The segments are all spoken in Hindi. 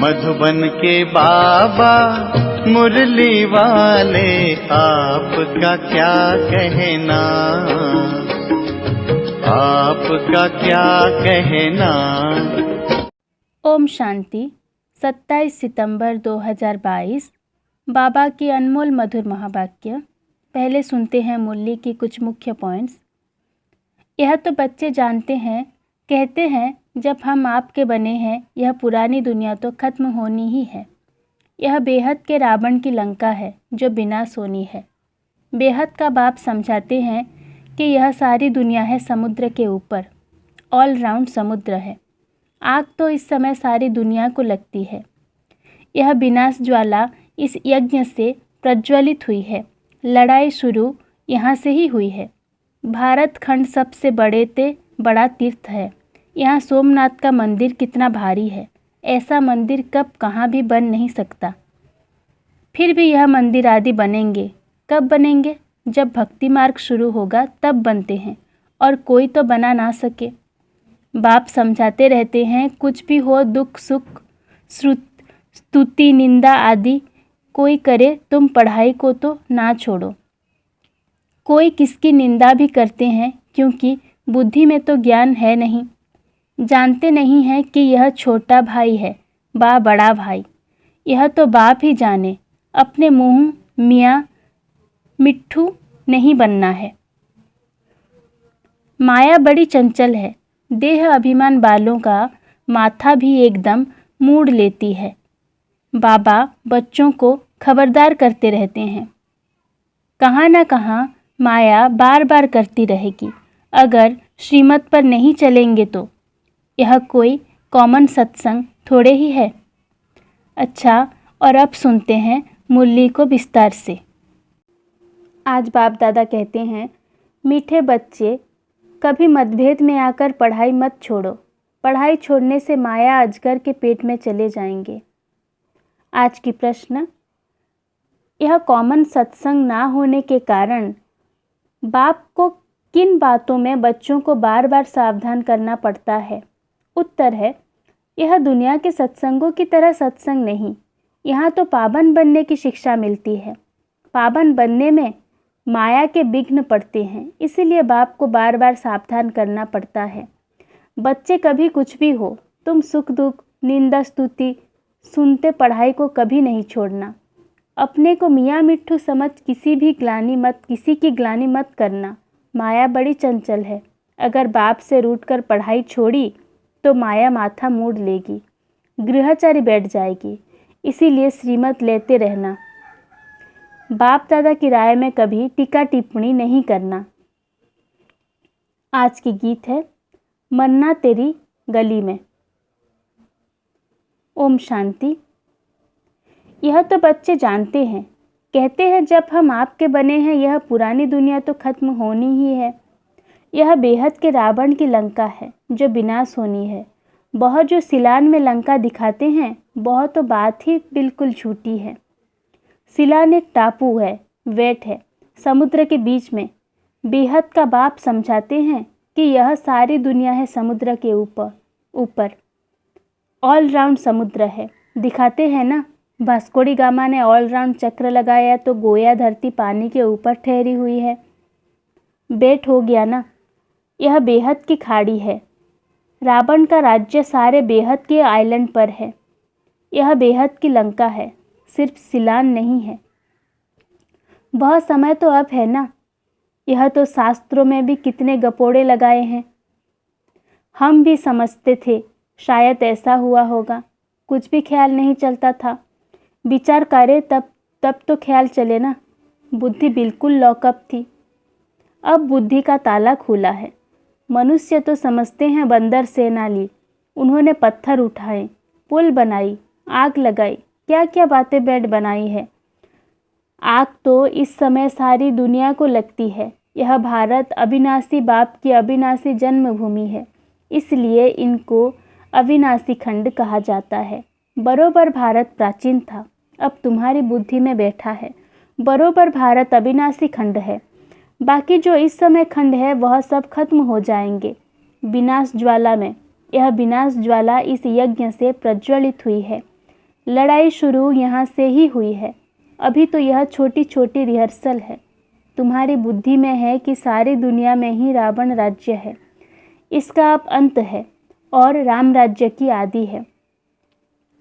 मधुबन के बाबा मुरली वाले, आपका क्या कहना, आपका क्या कहना। ओम शांति। 27 सितंबर 2022 बाबा की अनमोल मधुर महावाक्य। पहले सुनते हैं मुरली की कुछ मुख्य पॉइंट्स। यह तो बच्चे जानते हैं, कहते हैं जब हम आपके बने हैं, यह पुरानी दुनिया तो खत्म होनी ही है। यह बेहद के रावण की लंका है जो विनाश होनी है। बेहद का बाप समझाते हैं कि यह सारी दुनिया है समुद्र के ऊपर, ऑल राउंड समुद्र है। आग तो इस समय सारी दुनिया को लगती है। यह विनाश ज्वाला इस यज्ञ से प्रज्वलित हुई है। लड़ाई शुरू यहाँ से ही हुई है। भारत खंड सबसे बड़ा तीर्थ है। यहाँ सोमनाथ का मंदिर कितना भारी है। ऐसा मंदिर कब कहाँ भी बन नहीं सकता। फिर भी यह मंदिर आदि बनेंगे। कब बनेंगे? जब भक्ति मार्ग शुरू होगा तब बनते हैं, और कोई तो बना ना सके। बाप समझाते रहते हैं, कुछ भी हो, दुख सुख स्तुति निंदा आदि कोई करे, तुम पढ़ाई को तो ना छोड़ो। कोई किसकी निंदा भी करते हैं, क्योंकि बुद्धि में तो ज्ञान है नहीं। जानते नहीं हैं कि यह छोटा भाई है, बड़ा भाई। यह तो बाप ही जाने। अपने मुँह मियाँ मिट्ठू नहीं बनना है। माया बड़ी चंचल है। देह अभिमान वालों का माथा भी एकदम मूड लेती है। बाबा बच्चों को खबरदार करते रहते हैं। कहाँ न कहाँ माया बार बार करती रहेगी। अगर श्रीमत पर नहीं चलेंगे तो यह कोई कॉमन सत्संग थोड़े ही है। अच्छा, और अब सुनते हैं मुरली को विस्तार से। आज बाप दादा कहते हैं, मीठे बच्चे, कभी मतभेद में आकर पढ़ाई मत छोड़ो। पढ़ाई छोड़ने से माया अजगर के पेट में चले जाएंगे। आज की प्रश्न, यह कॉमन सत्संग ना होने के कारण बाप को किन बातों में बच्चों को बार बार सावधान करना पड़ता है? उत्तर है, यह दुनिया के सत्संगों की तरह सत्संग नहीं। यहाँ तो पाबन बनने की शिक्षा मिलती है। पाबन बनने में माया के विघ्न पड़ते हैं, इसीलिए बाप को बार बार सावधान करना पड़ता है। बच्चे कभी कुछ भी हो, तुम सुख दुख निंदा स्तुति सुनते पढ़ाई को कभी नहीं छोड़ना। अपने को मियाँ मिट्ठू समझ किसी की ग्लानि मत करना। माया बड़ी चंचल है। अगर बाप से रूठकर पढ़ाई छोड़ी तो माया माथा मूड लेगी, गृहचारी बैठ जाएगी। इसीलिए श्रीमत लेते रहना। बाप दादा की राय में कभी टीका टिप्पणी नहीं करना। आज की गीत है, मन्ना तेरी गली में। ओम शांति। यह तो बच्चे जानते हैं, कहते हैं जब हम आपके बने हैं, यह पुरानी दुनिया तो खत्म होनी ही है। यह बेहद के रावण की लंका है जो विनाश होनी है। बहुत जो सिलान में लंका दिखाते हैं, बहुत तो बात ही बिल्कुल झूठी है। सिलान एक टापू है, वेट है समुद्र के बीच में। बेहद का बाप समझाते हैं कि यह सारी दुनिया है समुद्र के ऊपर ऑल राउंड समुद्र है। दिखाते हैं ना, वास्को डी गामा ने ऑल राउंड चक्र लगाया तो गोया धरती पानी के ऊपर ठहरी हुई है। बेट हो गया ना। यह बेहद की खाड़ी है। रावण का राज्य सारे बेहद के आइलैंड पर है। यह बेहद की लंका है, सिर्फ सिलान नहीं है। बहुत समय तो अब है ना। यह तो शास्त्रों में भी कितने गपोड़े लगाए हैं। हम भी समझते थे शायद ऐसा हुआ होगा, कुछ भी ख्याल नहीं चलता था। विचार करे तब तो ख्याल चले ना। बुद्धि बिल्कुल लॉकअप थी। अब बुद्धि का ताला खुला है। मनुष्य तो समझते हैं बंदर सेना ली। उन्होंने पत्थर उठाए, पुल बनाई, आग लगाई, क्या क्या बातें बेड बनाई है। आग तो इस समय सारी दुनिया को लगती है। यह भारत अविनाशी बाप की अविनाशी जन्मभूमि है, इसलिए इनको अविनाशी खंड कहा जाता है। बरोबर भारत प्राचीन था, अब तुम्हारी बुद्धि में बैठा है। बरोबर भारत अविनाशी खंड है। बाकी जो इस समय खंड है वह सब खत्म हो जाएंगे विनाश ज्वाला में। यह विनाश ज्वाला इस यज्ञ से प्रज्वलित हुई है। लड़ाई शुरू यहाँ से ही हुई है। अभी तो यह छोटी छोटी रिहर्सल है। तुम्हारी बुद्धि में है कि सारी दुनिया में ही रावण राज्य है, इसका अब अंत है और राम राज्य की आदि है।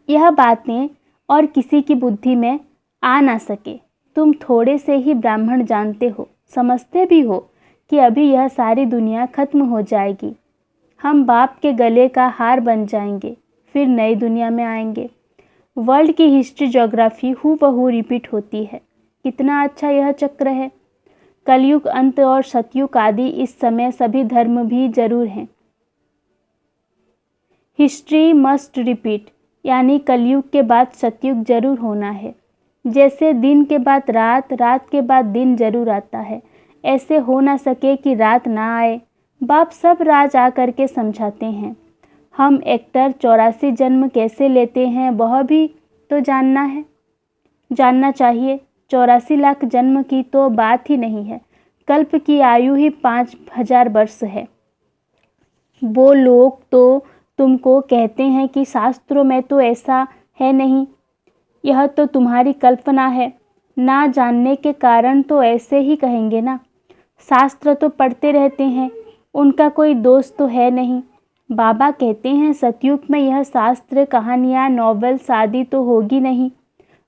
यह बातें और किसी की बुद्धि में आ ना सके। तुम थोड़े से ही ब्राह्मण जानते हो, समझते भी हो कि अभी यह सारी दुनिया खत्म हो जाएगी। हम बाप के गले का हार बन जाएंगे, फिर नई दुनिया में आएंगे। वर्ल्ड की हिस्ट्री ज्योग्राफी हूबहू रिपीट होती है। कितना अच्छा यह चक्र है। कलयुग अंत और सतयुग आदि इस समय सभी धर्म भी जरूर हैं। हिस्ट्री मस्ट रिपीट, यानी कलयुग के बाद सतयुग जरूर होना है। जैसे दिन के बाद रात, रात के बाद दिन जरूर आता है, ऐसे हो ना सके कि रात ना आए। बाप सब राज आ करके समझाते हैं। हम एक्टर 84 जन्म कैसे लेते हैं वह भी तो जानना चाहिए। 84 लाख जन्म की तो बात ही नहीं है। कल्प की आयु ही 5000 वर्ष है। वो लोग तो तुमको कहते हैं कि शास्त्रों में तो ऐसा है नहीं, यह तो तुम्हारी कल्पना है। ना जानने के कारण तो ऐसे ही कहेंगे ना। शास्त्र तो पढ़ते रहते हैं, उनका कोई दोष तो है नहीं। बाबा कहते हैं सतयुग में यह शास्त्र, कहानियाँ, नॉवेल्स आदि तो होगी नहीं।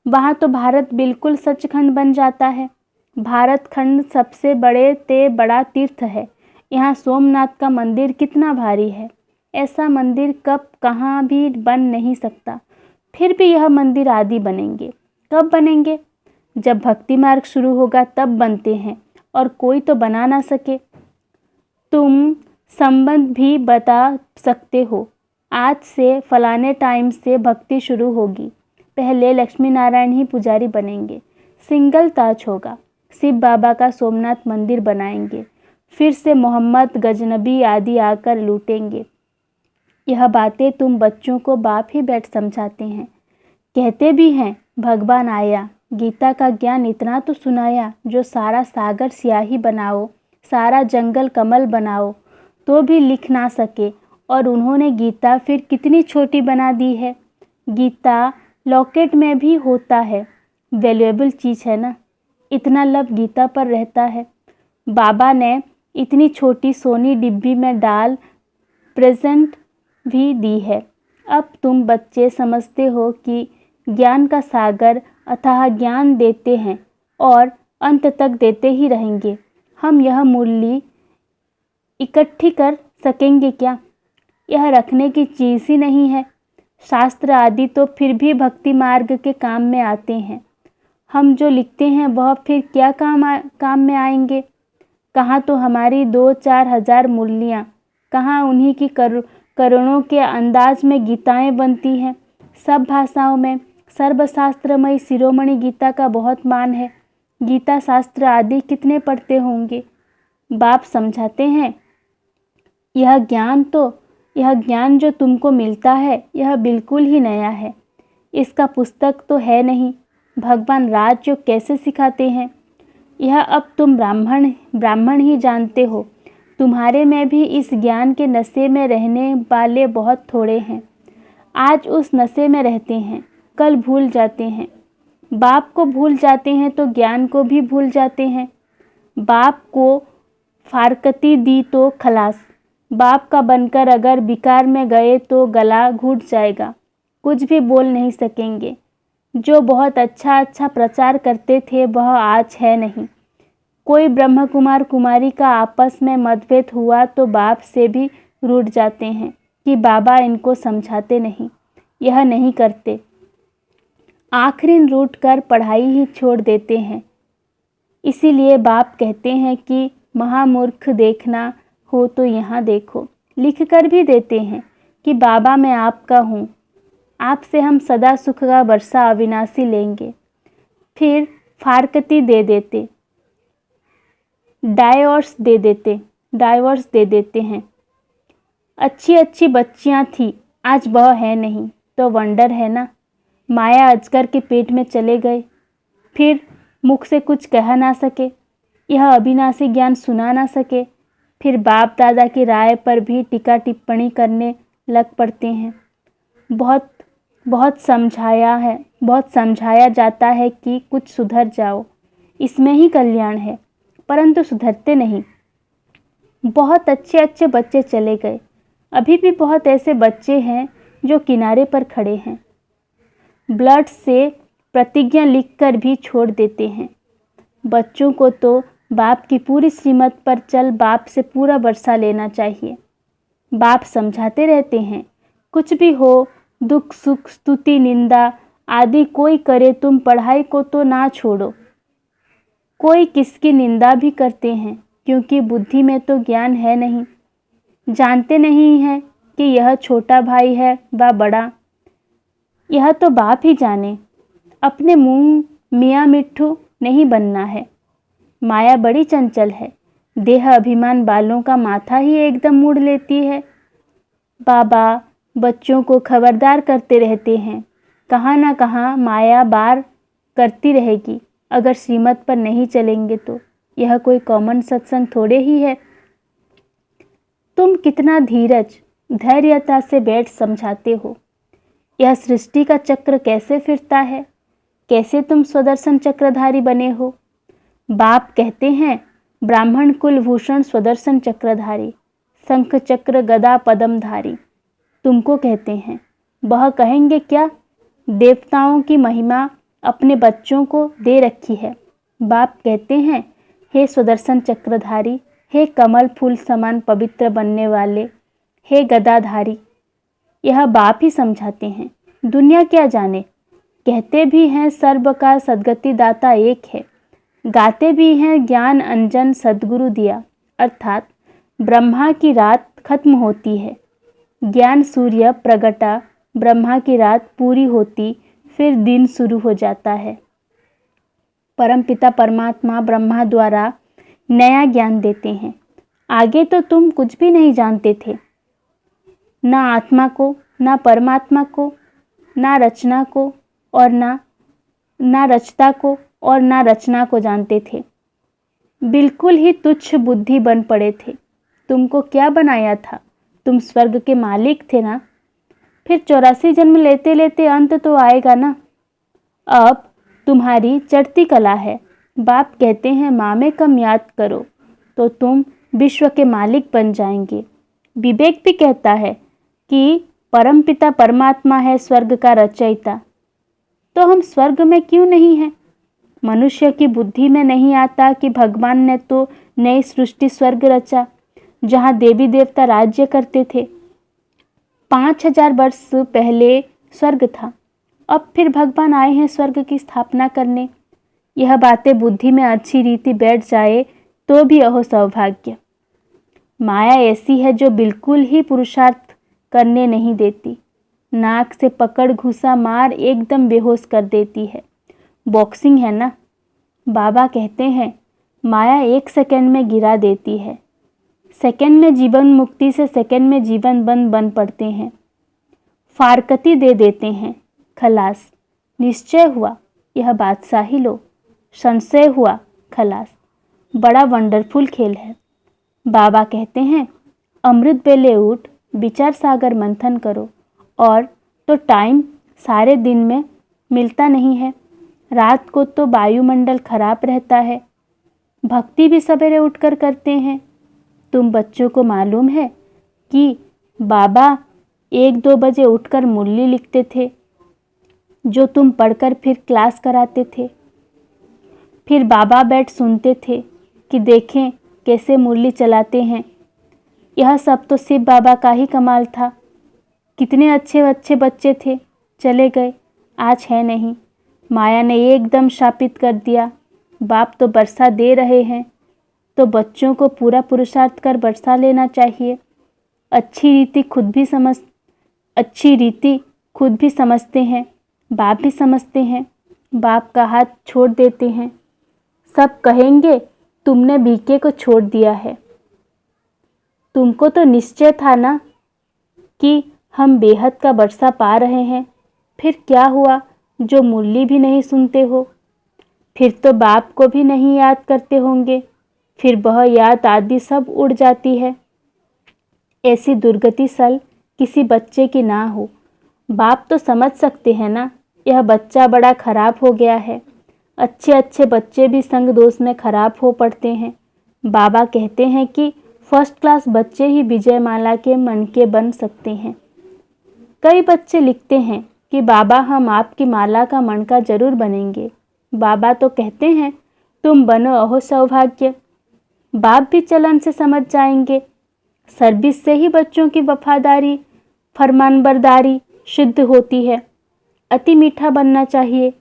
वहाँ तो भारत बिल्कुल सचखंड बन जाता है। भारत खंड सबसे बड़ा तीर्थ है। यहाँ सोमनाथ का मंदिर कितना भारी है। ऐसा मंदिर कब कहाँ भी बन नहीं सकता। फिर भी यह मंदिर आदि बनेंगे। कब बनेंगे? जब भक्ति मार्ग शुरू होगा तब बनते हैं, और कोई तो बना ना सके। तुम संबंध भी बता सकते हो। आज से फलाने टाइम से भक्ति शुरू होगी। पहले लक्ष्मी नारायण ही पुजारी बनेंगे। सिंगल ताज होगा। शिव बाबा का सोमनाथ मंदिर बनाएंगे। फिर से मोहम्मद गजनबी आदि आकर लूटेंगे। यह बातें तुम बच्चों को बाप ही बैठ समझाते हैं। कहते भी हैं भगवान आया, गीता का ज्ञान इतना तो सुनाया, जो सारा सागर स्याही बनाओ, सारा जंगल कमल बनाओ तो भी लिख ना सके। और उन्होंने गीता फिर कितनी छोटी बना दी है। गीता लॉकेट में भी होता है। वैल्यूएबल चीज़ है ना। इतना लब गीता पर रहता है। बाबा ने इतनी छोटी सोनी डिब्बी में डाल प्रेजेंट भी दी है। अब तुम बच्चे समझते हो कि ज्ञान का सागर अथाह ज्ञान देते हैं और अंत तक देते ही रहेंगे। हम यह मूल्य इकट्ठी कर सकेंगे क्या? यह रखने की चीज़ ही नहीं है। शास्त्र आदि तो फिर भी भक्ति मार्ग के काम में आते हैं। हम जो लिखते हैं वह फिर क्या काम में आएंगे? कहाँ तो हमारी 2-4 हज़ार मूल्यें, कहाँ उन्हीं की करोड़ों के अंदाज में गीताएं बनती हैं। सब भाषाओं में सर्वशास्त्रमयी शिरोमणि गीता का बहुत मान है। गीता शास्त्र आदि कितने पढ़ते होंगे? बाप समझाते हैं यह ज्ञान जो तुमको मिलता है यह बिल्कुल ही नया है। इसका पुस्तक तो है नहीं। भगवान राजयोग कैसे सिखाते हैं यह अब तुम ब्राह्मण ही जानते हो। तुम्हारे में भी इस ज्ञान के नशे में रहने वाले बहुत थोड़े हैं। आज उस नशे में रहते हैं, कल भूल जाते हैं। बाप को भूल जाते हैं तो ज्ञान को भी भूल जाते हैं। बाप को फारकती दी तो खलास। बाप का बनकर अगर बिकार में गए तो गला घुट जाएगा, कुछ भी बोल नहीं सकेंगे। जो बहुत अच्छा प्रचार करते थे वह आज है नहीं। कोई ब्रह्म कुमार कुमारी का आपस में मतभेद हुआ तो बाप से भी रूठ जाते हैं कि बाबा इनको समझाते नहीं, यह नहीं करते। आखिरी रूठ कर पढ़ाई ही छोड़ देते हैं। इसीलिए बाप कहते हैं कि महामूर्ख देखना हो तो यहाँ देखो। लिख कर भी देते हैं कि बाबा मैं आपका हूँ, आपसे हम सदा सुख का वर्षा अविनाशी लेंगे। फिर फारकती दे देते, डाइवोर्स दे देते हैं। अच्छी बच्चियाँ थी, आज वह है नहीं तो वंडर है ना। माया अजगर के पेट में चले गए, फिर मुख से कुछ कह ना सके, यह अविनाशी ज्ञान सुना ना सके। फिर बाप दादा की राय पर भी टीका टिप्पणी करने लग पड़ते हैं। बहुत समझाया जाता है कि कुछ सुधर जाओ, इसमें ही कल्याण है, परंतु सुधरते नहीं। बहुत अच्छे बच्चे चले गए, अभी भी बहुत ऐसे बच्चे हैं जो किनारे पर खड़े हैं, ब्लड से प्रतिज्ञा लिखकर भी छोड़ देते हैं। बच्चों को तो बाप की पूरी श्रीमत पर चल बाप से पूरा वर्षा लेना चाहिए। बाप समझाते रहते हैं, कुछ भी हो, दुख सुख स्तुति निंदा आदि कोई करे, तुम पढ़ाई को तो ना छोड़ो। कोई किसकी निंदा भी करते हैं, क्योंकि बुद्धि में तो ज्ञान है नहीं, जानते नहीं है कि यह छोटा भाई है व बड़ा। यह तो बाप ही जाने। अपने मुंह मियाँ मिट्ठू नहीं बनना है। माया बड़ी चंचल है, देह अभिमान बालों का माथा ही एकदम मोड़ लेती है। बाबा बच्चों को खबरदार करते रहते हैं, कहाँ ना कहाँ माया बार करती रहेगी अगर श्रीमत पर नहीं चलेंगे तो। यह कोई कॉमन सत्संग थोड़े ही है। तुम कितना धीरज धैर्यता से बैठ समझाते हो। यह सृष्टि का चक्र कैसे फिरता है, कैसे तुम स्वदर्शन चक्रधारी बने हो। बाप कहते हैं, ब्राह्मण कुल भूषण स्वदर्शन चक्रधारी, शंख चक्र गदा पद्मधारी। तुमको कहते हैं, वह कहेंगे क्या? देवताओं की महिमा अपने बच्चों को दे रखी है। बाप कहते हैं, हे स्वदर्शन चक्रधारी, हे कमल फूल समान पवित्र बनने वाले, हे गदाधारी। यह बाप ही समझाते हैं, दुनिया क्या जाने। कहते भी हैं सर्व का सद्गति दाता एक है, गाते भी हैं ज्ञान अंजन सद्गुरु दिया। अर्थात ब्रह्मा की रात खत्म होती है, ज्ञान सूर्य प्रगटा, ब्रह्मा की रात पूरी होती, फिर दिन शुरू हो जाता है। परमपिता परमात्मा ब्रह्मा द्वारा नया ज्ञान देते हैं। आगे तो तुम कुछ भी नहीं जानते थे, ना आत्मा को, ना परमात्मा को, ना रचना को और ना रचता को और ना रचना को जानते थे। बिल्कुल ही तुच्छ बुद्धि बन पड़े थे। तुमको क्या बनाया था? तुम स्वर्ग के मालिक थे ना। फिर 84 जन्म लेते लेते अंत तो आएगा ना। अब तुम्हारी चढ़ती कला है। बाप कहते हैं, माँ में कम याद करो तो तुम विश्व के मालिक बन जाएंगे। विवेक भी कहता है कि परमपिता परमात्मा है स्वर्ग का रचयिता, तो हम स्वर्ग में क्यों नहीं हैं? मनुष्य की बुद्धि में नहीं आता कि भगवान ने तो नई सृष्टि स्वर्ग रचा, जहाँ देवी देवता राज्य करते थे। 5000 वर्ष पहले स्वर्ग था, अब फिर भगवान आए हैं स्वर्ग की स्थापना करने। यह बातें बुद्धि में अच्छी रीति बैठ जाए तो भी अहो सौभाग्य। माया ऐसी है जो बिल्कुल ही पुरुषार्थ करने नहीं देती। नाक से पकड़ घुसा मार एकदम बेहोश कर देती है। बॉक्सिंग है ना। बाबा कहते हैं, माया 1 सेकंड में गिरा देती है। सेकंड में जीवन मुक्ति से सेकंड में जीवन बंद बन पड़ते हैं। फारकती दे देते हैं, खलास। निश्चय हुआ, यह बादशाही लो। संशय हुआ, खलास। बड़ा वंडरफुल खेल है। बाबा कहते हैं, अमृत बेले उठ, विचार सागर मंथन करो। और तो टाइम सारे दिन में मिलता नहीं है। रात को तो वायुमंडल खराब रहता है। भक्ति भी सवेरे उठकर करते हैं। तुम बच्चों को मालूम है कि बाबा 1-2 बजे उठकर मुरली लिखते थे, जो तुम पढ़कर फिर क्लास कराते थे। फिर बाबा बैठ सुनते थे कि देखें कैसे मुरली चलाते हैं। यह सब तो शिव बाबा का ही कमाल था। कितने अच्छे अच्छे बच्चे थे, चले गए, आज है नहीं। माया ने एकदम शापित कर दिया। बाप तो वर्षा दे रहे हैं, तो बच्चों को पूरा पुरुषार्थ कर वर्षा लेना चाहिए। अच्छी रीति खुद भी समझते हैं, बाप भी समझते हैं। बाप का हाथ छोड़ देते हैं। सब कहेंगे तुमने बीके को छोड़ दिया है। तुमको तो निश्चय था ना कि हम बेहद का वर्षा पा रहे हैं। फिर क्या हुआ जो मुरली भी नहीं सुनते हो? फिर तो बाप को भी नहीं याद करते होंगे। फिर वह याद आदि सब उड़ जाती है। ऐसी दुर्गति सल किसी बच्चे की ना हो। बाप तो समझ सकते हैं ना, यह बच्चा बड़ा खराब हो गया है। अच्छे अच्छे बच्चे भी संग दोष में खराब हो पड़ते हैं। बाबा कहते हैं कि फर्स्ट क्लास बच्चे ही विजयमाला के मन के बन सकते हैं। कई बच्चे लिखते हैं कि बाबा हम आपकी माला का मणका जरूर बनेंगे। बाबा तो कहते हैं तुम बनो अहो सौभाग्य। बाप भी चलन से समझ जाएंगे। सर्विस से ही बच्चों की वफादारी, फरमानबरदारी सिद्ध होती है। अति मीठा बनना चाहिए।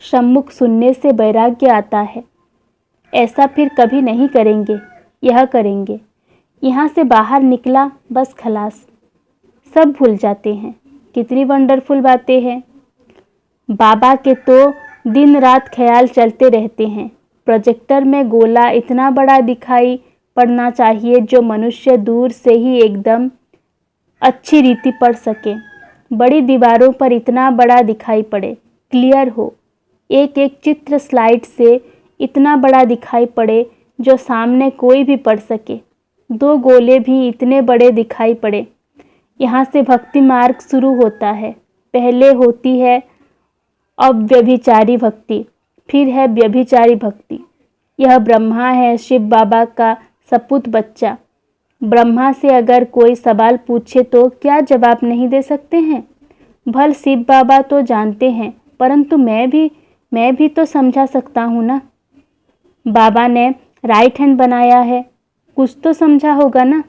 सम्मुख सुनने से वैराग्य आता है। ऐसा फिर कभी नहीं करेंगे, यह करेंगे। यहाँ से बाहर निकला बस खलास, सब भूल जाते हैं। कितनी वंडरफुल बातें हैं। बाबा के तो दिन रात ख्याल चलते रहते हैं। प्रोजेक्टर में गोला इतना बड़ा दिखाई पड़ना चाहिए जो मनुष्य दूर से ही एकदम अच्छी रीति पढ़ सके। बड़ी दीवारों पर इतना बड़ा दिखाई पड़े, क्लियर हो। एक एक चित्र स्लाइड से इतना बड़ा दिखाई पड़े जो सामने कोई भी पढ़ सके। 2 गोले भी इतने बड़े दिखाई पड़े। यहाँ से भक्ति मार्ग शुरू होता है। पहले होती है अव्यभिचारी भक्ति, फिर है व्यभिचारी भक्ति। यह ब्रह्मा है शिव बाबा का सपूत बच्चा। ब्रह्मा से अगर कोई सवाल पूछे तो क्या जवाब नहीं दे सकते हैं? भल शिव बाबा तो जानते हैं, परंतु मैं भी तो समझा सकता हूँ ना। बाबा ने राइट हैंड बनाया है, कुछ तो समझा होगा ना।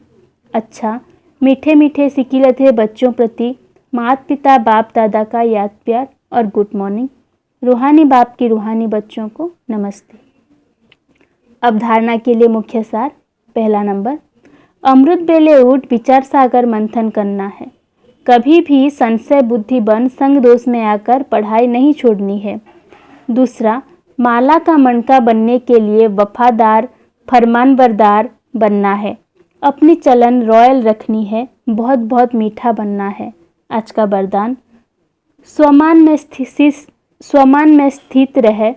अच्छा, मीठे मीठे सिकिलधे बच्चों प्रति माता पिता बाप दादा का याद प्यार और गुड मॉर्निंग। रूहानी बाप की रूहानी बच्चों को नमस्ते। अवधारणा के लिए मुख्य सार। पहला नंबर, अमृत बेले उठ विचार सागर मंथन करना है। कभी भी संशय बुद्धि बन संग दोष में आकर पढ़ाई नहीं छोड़नी है। दूसरा, माला का मणका बनने के लिए वफादार फरमानबरदार बनना है। अपनी चलन रॉयल रखनी है। बहुत बहुत मीठा बनना है। आज का वरदान, स्वमान में स्थित रहे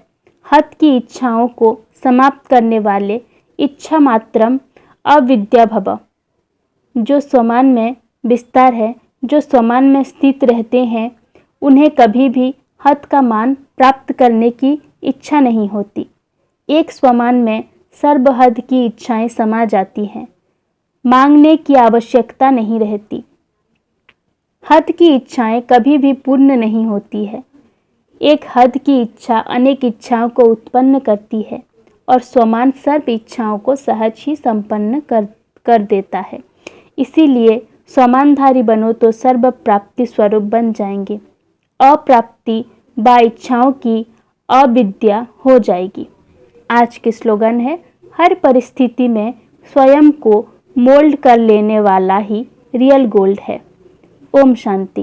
हत की इच्छाओं को समाप्त करने वाले इच्छा मात्रम अविद्या भव। जो स्वमान में विस्तार है, जो स्वमान में स्थित रहते हैं, उन्हें कभी भी हत का मान प्राप्त करने की इच्छा नहीं होती। एक स्वमान में सर्वहद की इच्छाएं समा जाती हैं। मांगने की आवश्यकता नहीं रहती। हद की इच्छाएं कभी भी पूर्ण नहीं होती है। एक हद की इच्छा अनेक इच्छाओं को उत्पन्न करती है और स्वमान सर्व इच्छाओं को सहज ही संपन्न कर देता है। इसीलिए स्वमानधारी बनो तो सर्व प्राप्ति स्वरूप बन जाएंगे। अप्राप्ति व इच्छाओं की अविद्या हो जाएगी। आज की स्लोगन है, हर परिस्थिति में स्वयं को मोल्ड कर लेने वाला ही रियल गोल्ड है। ओम शांति।